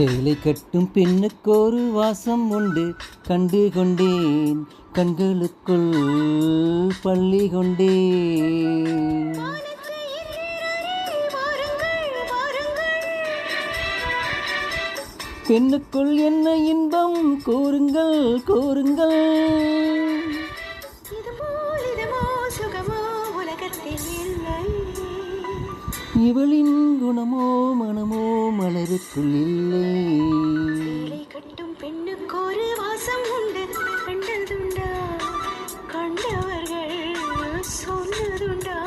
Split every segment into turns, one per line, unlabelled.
சேலை கட்டும் பெண்ணுக்கொரு வாசம் உண்டு, கண்டு கொண்டேன் கண்களுக்குள் பள்ளி கொண்டேன். பெண்ணுக்குள் என்ன இன்பம் கூறுங்கள் கூறுங்கள். இவளின் குணமோ மனமோ மலருக்குள் இல்லை.
கட்டும் பெண்ணுக்கு ஒரு வாசம் உண்டு, கண்டதுண்டா கண்டவர்கள் சொன்னதுண்டா.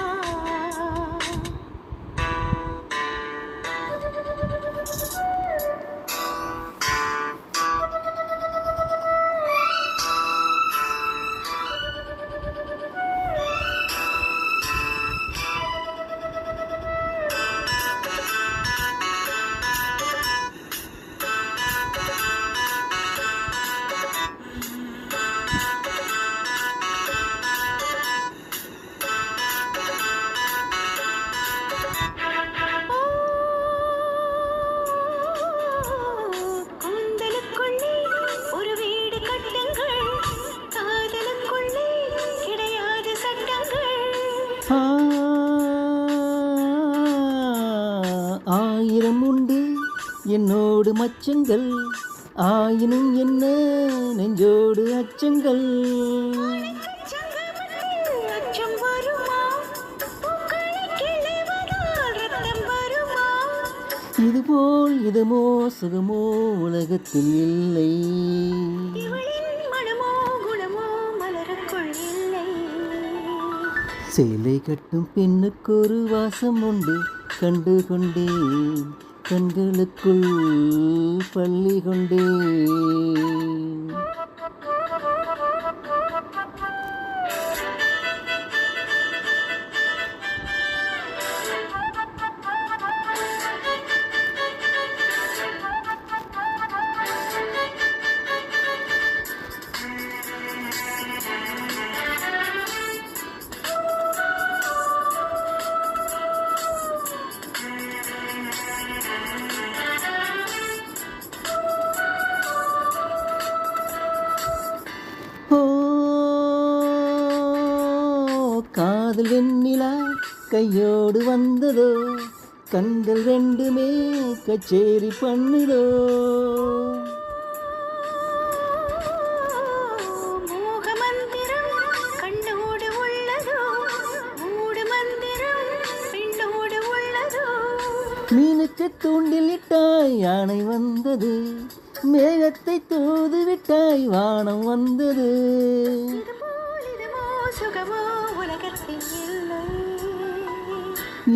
ஆயிரம் உண்டு என்னோடு மச்சங்கள், ஆயினும் என்ன நெஞ்சோடு அச்சங்கள். இதுபோல் இதமோ சுகமோ உலகத்தில் இல்லை. சேலை கட்டும் பெண்ணுக்கு ஒரு வாசம் உண்டு, கண்டு கொண்டேன் கண்களுக்குள் பள்ளி கொண்டேன். காதல் வெண்ணிலா கையோடு வந்ததோ, கண்கள் ரெண்டுமே கச்சேரி பண்ணுதோ. மீனுக்கு தூண்டில் இட்டாய் யானை வந்தது, மேகத்தை தூது விட்டாய் வானம் வந்தது.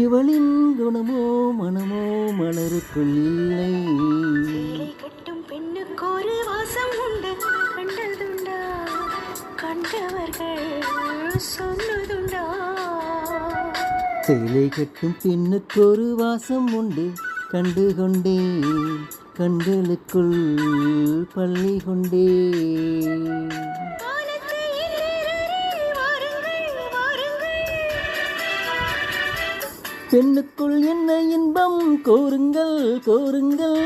இவளின் குணமோ மனமோ மலருக்குள் இல்லை.
கட்டும் பெண்ணுக்கு ஒரு வாசம் உண்டு, கண்டதுண்டா கண்டவர்கள் சொன்னதுண்டா.
சேலை கட்டும் பெண்ணுக்கு ஒரு வாசம் உண்டு, கண்டு கொண்டேன் கண்களுக்குள் பள்ளி கொண்டேன். பெண்ணுக்குள் என்ன இன்பம் கூறுங்கள் கூறுங்கள்.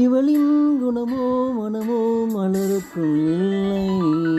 இவளின் குணமோ மனமோ மலருக்குள் இல்லை.